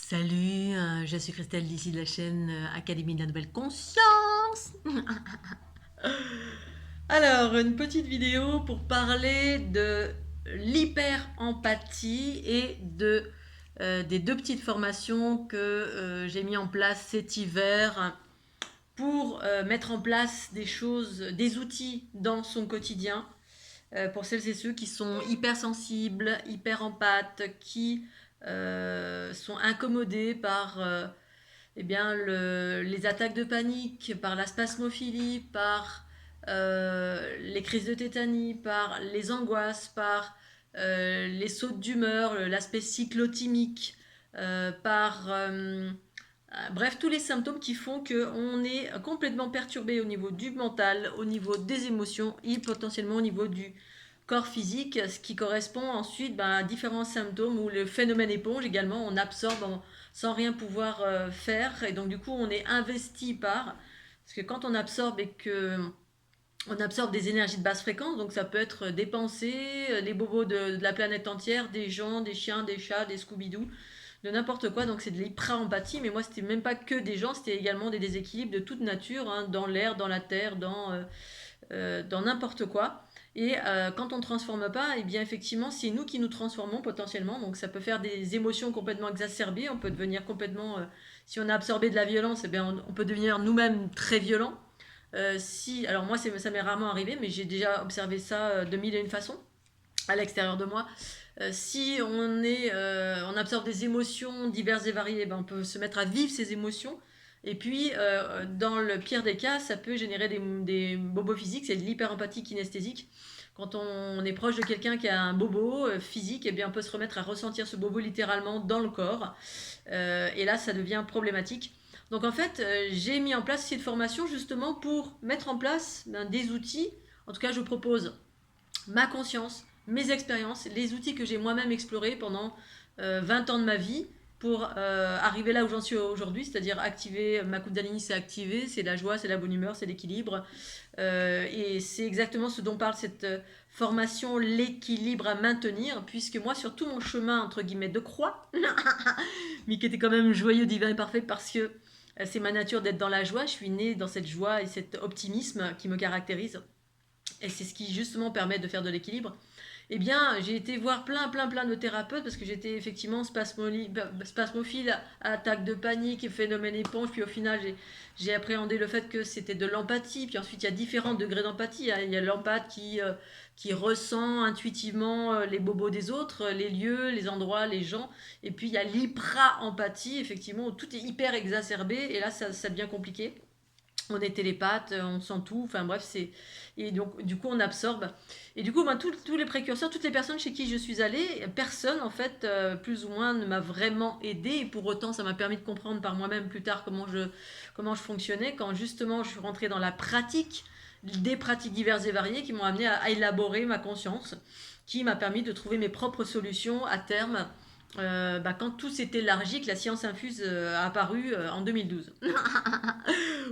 Salut, je suis Christelle d'ici de la chaîne Académie de la Nouvelle Conscience. Alors, une petite vidéo pour parler de l'hyper-empathie et des deux petites formations que j'ai mis en place cet hiver pour mettre en place des choses, des outils dans son quotidien pour celles et ceux qui sont hypersensibles, hyper empathes, qui sont incommodés par les attaques de panique, par la spasmophilie, par les crises de tétanie, par les angoisses, par les sautes d'humeur, l'aspect cyclotimique, bref, tous les symptômes qui font qu'on est complètement perturbé au niveau du mental, au niveau des émotions et potentiellement au niveau du corps physique, ce qui correspond ensuite à différents symptômes ou le phénomène éponge également, on absorbe sans rien pouvoir faire et donc du coup on est investi parce que quand on absorbe et que on absorbe des énergies de basse fréquence, donc ça peut être des pensées, les bobos de la planète entière, des gens, des chiens, des chats, des Scooby-Doo, de n'importe quoi, donc c'est de l'hyper-empathie, mais moi c'était même pas que des gens, c'était également des déséquilibres de toute nature, hein, dans l'air, dans la terre, dans n'importe quoi. Et quand on ne transforme pas, eh bien effectivement, c'est nous qui nous transformons potentiellement. Donc ça peut faire des émotions complètement exacerbées. On peut devenir complètement, si on a absorbé de la violence, eh bien on peut devenir nous-mêmes très violents. Alors moi, ça m'est rarement arrivé, mais j'ai déjà observé ça de mille et une façons à l'extérieur de moi. Si on absorbe des émotions diverses et variées, ben on peut se mettre à vivre ces émotions. Et puis, dans le pire des cas, ça peut générer des bobos physiques, c'est de l'hyperempathie kinesthésique. Quand on est proche de quelqu'un qui a un bobo physique, eh bien, on peut se remettre à ressentir ce bobo littéralement dans le corps. Et là, ça devient problématique. Donc en fait, j'ai mis en place cette formation justement pour mettre en place des outils. En tout cas, je propose ma conscience, mes expériences, les outils que j'ai moi-même explorés pendant 20 ans de ma vie pour arriver là où j'en suis aujourd'hui, c'est-à-dire activer ma Kundalini, c'est activé, c'est la joie, c'est la bonne humeur, c'est l'équilibre. Et c'est exactement ce dont parle cette formation, l'équilibre à maintenir, puisque moi, sur tout mon chemin, entre guillemets, de croix, mais qui était quand même joyeux, divin et parfait, parce que c'est ma nature d'être dans la joie, je suis née dans cette joie et cet optimisme qui me caractérise. Et c'est ce qui justement permet de faire de l'équilibre. Eh bien, j'ai été voir plein de thérapeutes parce que j'étais effectivement spasmophile, attaque de panique, phénomène éponge. Puis au final, j'ai appréhendé le fait que c'était de l'empathie. Puis ensuite, il y a différents degrés d'empathie. Il y a l'empathe qui ressent intuitivement les bobos des autres, les lieux, les endroits, les gens. Et puis il y a l'hyper-empathie, effectivement, où tout est hyper exacerbé. Et là, ça devient compliqué. On est télépathe, on sent tout, enfin bref, c'est. Et donc, du coup, on absorbe. Et du coup, ben, tous les précurseurs, toutes les personnes chez qui je suis allée, personne, en fait, plus ou moins, ne m'a vraiment aidé. Et pour autant, ça m'a permis de comprendre par moi-même plus tard comment je fonctionnais, quand justement je suis rentrée dans la pratique, des pratiques diverses et variées qui m'ont amené à élaborer ma conscience, qui m'a permis de trouver mes propres solutions à terme. Quand tout s'est élargi, que la science infuse a apparu en 2012.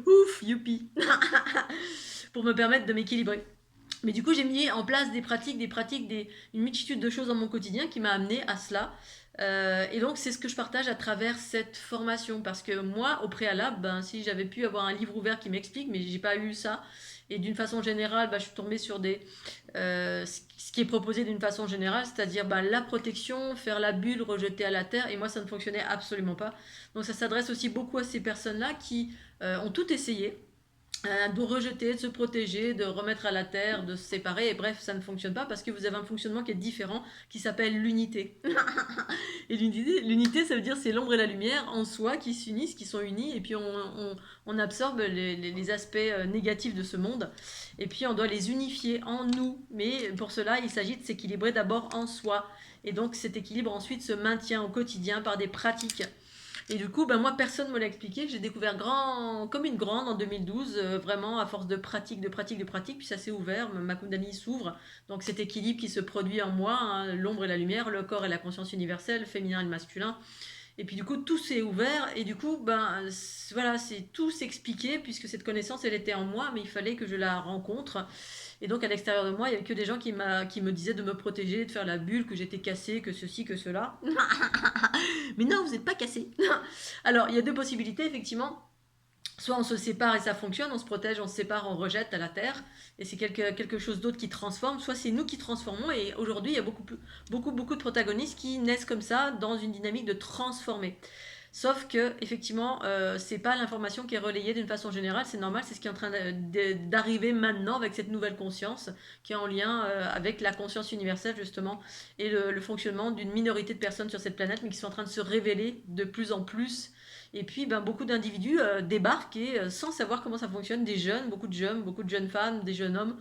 Ouf, youpi. Pour me permettre de m'équilibrer. Mais du coup, j'ai mis en place une multitude de choses dans mon quotidien qui m'a amené à cela. Et donc, c'est ce que je partage à travers cette formation. Parce que moi, au préalable, si j'avais pu avoir un livre ouvert qui m'explique, mais j'ai pas eu ça. Et d'une façon générale, je suis tombée sur ce qui est proposé d'une façon générale, c'est-à-dire la protection, faire la bulle, rejeter à la terre. Et moi, ça ne fonctionnait absolument pas. Donc, ça s'adresse aussi beaucoup à ces personnes-là qui ont tout essayé, de rejeter, de se protéger, de remettre à la terre, de se séparer. Et bref, ça ne fonctionne pas parce que vous avez un fonctionnement qui est différent, qui s'appelle l'unité. Et l'unité, ça veut dire c'est l'ombre et la lumière en soi qui s'unissent, qui sont unis, et puis on absorbe les aspects négatifs de ce monde, et puis on doit les unifier en nous. Mais pour cela, il s'agit de s'équilibrer d'abord en soi. Et donc cet équilibre ensuite se maintient au quotidien par des pratiques. Et du coup, moi, personne ne me l'a expliqué. J'ai découvert comme une grande en 2012, vraiment à force de pratique, puis ça s'est ouvert, ma Kundalini s'ouvre. Donc cet équilibre qui se produit en moi, hein, l'ombre et la lumière, le corps et la conscience universelle, le féminin et le masculin. Et puis du coup, tout s'est ouvert et du coup, ben voilà, c'est tout s'expliquer puisque cette connaissance, elle était en moi, mais il fallait que je la rencontre. Et donc à l'extérieur de moi, il n'y avait que des gens qui me disaient de me protéger, de faire la bulle, que j'étais cassée, que ceci, que cela. Mais non, vous n'êtes pas cassé. Alors, il y a deux possibilités, effectivement. Soit on se sépare et ça fonctionne, on se protège, on se sépare, on rejette à la terre, et c'est quelque chose d'autre qui transforme, soit c'est nous qui transformons, et aujourd'hui il y a beaucoup de protagonistes qui naissent comme ça, dans une dynamique de transformer. Sauf que, effectivement, c'est pas l'information qui est relayée d'une façon générale, c'est normal, c'est ce qui est en train d'arriver maintenant avec cette nouvelle conscience, qui est en lien avec la conscience universelle, justement, et le fonctionnement d'une minorité de personnes sur cette planète, mais qui sont en train de se révéler de plus en plus. Et puis, ben, beaucoup d'individus débarquent et sans savoir comment ça fonctionne, des jeunes, beaucoup de jeunes femmes, des jeunes hommes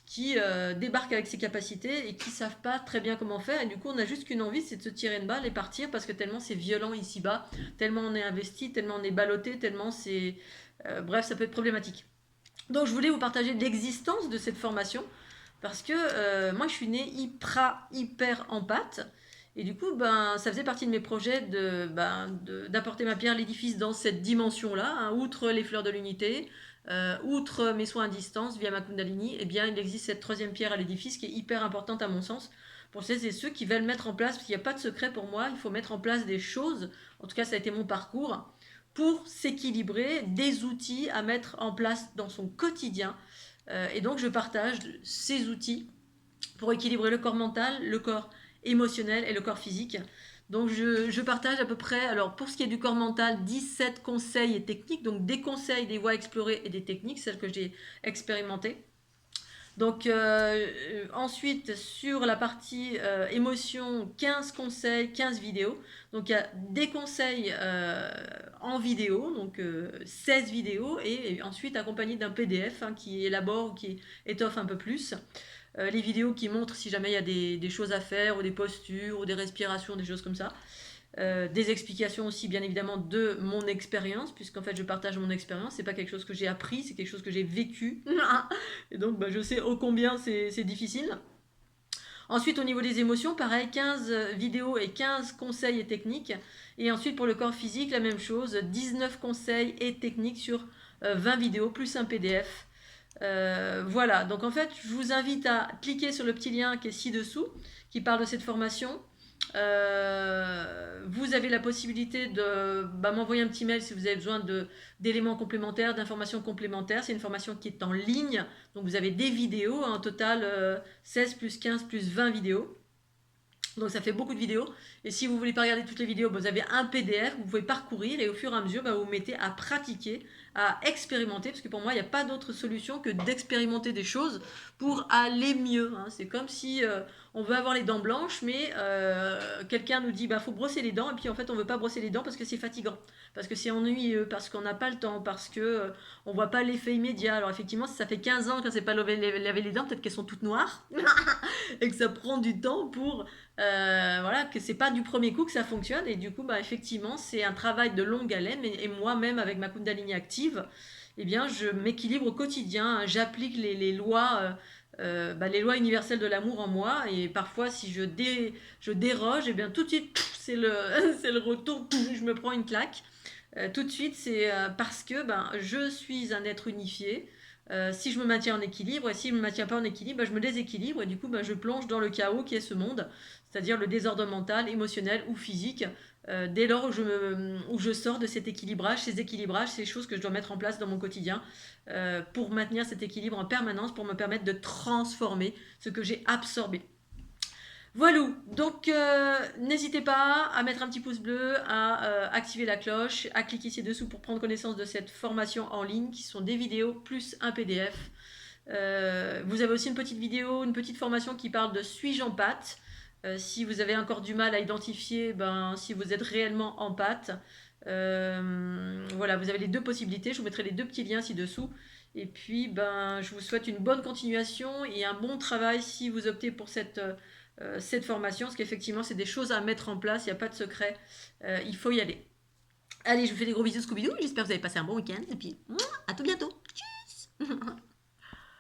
qui débarquent avec ces capacités et qui savent pas très bien comment faire. Et du coup, on a juste qu'une envie, c'est de se tirer une balle et partir parce que tellement c'est violent ici-bas, tellement on est investi, tellement on est ballotté, tellement c'est... bref, ça peut être problématique. Donc, je voulais vous partager l'existence de cette formation parce que moi, je suis née hyper empathe. Et du coup, ben, ça faisait partie de mes projets d'apporter ma pierre à l'édifice dans cette dimension-là, hein, outre les fleurs de l'unité, outre mes soins à distance via ma Kundalini, eh bien, il existe cette troisième pierre à l'édifice qui est hyper importante à mon sens pour celles et ceux qui veulent mettre en place, parce qu'il n'y a pas de secret pour moi, il faut mettre en place des choses, en tout cas ça a été mon parcours, pour s'équilibrer, des outils à mettre en place dans son quotidien. Et donc je partage ces outils pour équilibrer le corps mental, le corps émotionnel et le corps physique. Donc je partage à peu près, alors pour ce qui est du corps mental, 17 conseils et techniques, donc des conseils, des voies explorées et des techniques, celles que j'ai expérimentées. Donc ensuite sur la partie émotion, 15 conseils, 15 vidéos. Donc il y a des conseils en vidéo, donc 16 vidéos et ensuite accompagné d'un PDF hein, qui élabore ou qui étoffe un peu plus. Les vidéos qui montrent si jamais il y a des choses à faire ou des postures ou des respirations, des choses comme ça. Des explications aussi bien évidemment de mon expérience, puisqu'en fait je partage mon expérience, c'est pas quelque chose que j'ai appris, c'est quelque chose que j'ai vécu. Et donc bah, je sais ô combien c'est difficile. Ensuite au niveau des émotions, pareil, 15 vidéos et 15 conseils et techniques. Et ensuite pour le corps physique, la même chose, 19 conseils et techniques sur 20 vidéos plus un PDF. Voilà, donc en fait, je vous invite à cliquer sur le petit lien qui est ci-dessous, qui parle de cette formation. Vous avez la possibilité de m'envoyer un petit mail si vous avez besoin d'éléments complémentaires, d'informations complémentaires. C'est une formation qui est en ligne, donc vous avez des vidéos, en total 16 plus 15 plus 20 vidéos. Donc ça fait beaucoup de vidéos. Et si vous ne voulez pas regarder toutes les vidéos, vous avez un PDF, vous pouvez parcourir et au fur et à mesure, vous mettez à pratiquer, à expérimenter. Parce que pour moi, il n'y a pas d'autre solution que d'expérimenter des choses pour aller mieux. Hein. C'est comme si on veut avoir les dents blanches, mais quelqu'un nous dit faut brosser les dents. Et puis en fait, on ne veut pas brosser les dents parce que c'est fatigant, parce que c'est ennuyeux, parce qu'on n'a pas le temps, parce qu'on ne voit pas l'effet immédiat. Alors effectivement, si ça fait 15 ans qu'on ne s'est pas lavé les dents, peut-être qu'elles sont toutes noires et que ça prend du temps pour... voilà, que c'est pas du premier coup que ça fonctionne et du coup effectivement c'est un travail de longue haleine et moi-même avec ma Kundalini active eh bien je m'équilibre au quotidien, j'applique les lois les lois universelles de l'amour en moi et parfois si je déroge et bien tout de suite c'est le retour, je me prends une claque tout de suite c'est parce que je suis un être unifié. Si je me maintiens en équilibre et si je ne me maintiens pas en équilibre, je me déséquilibre et du coup je plonge dans le chaos qui est ce monde, c'est-à-dire le désordre mental, émotionnel ou physique. Dès lors où je sors de cet équilibrage, ces choses que je dois mettre en place dans mon quotidien pour maintenir cet équilibre en permanence, pour me permettre de transformer ce que j'ai absorbé. Voilà, donc n'hésitez pas à mettre un petit pouce bleu, à activer la cloche, à cliquer ci-dessous pour prendre connaissance de cette formation en ligne qui sont des vidéos plus un PDF. Vous avez aussi une petite vidéo, une petite formation qui parle de suis-je en pâte. Si vous avez encore du mal à identifier si vous êtes réellement en pâte. Voilà, vous avez les deux possibilités, je vous mettrai les deux petits liens ci-dessous. Et puis je vous souhaite une bonne continuation et un bon travail si vous optez pour cette formation, parce qu'effectivement c'est des choses à mettre en place, il n'y a pas de secret, il faut y aller. Allez, je vous fais des gros bisous Scooby-Doo, j'espère que vous avez passé un bon week-end et puis à tout bientôt. Tchuss.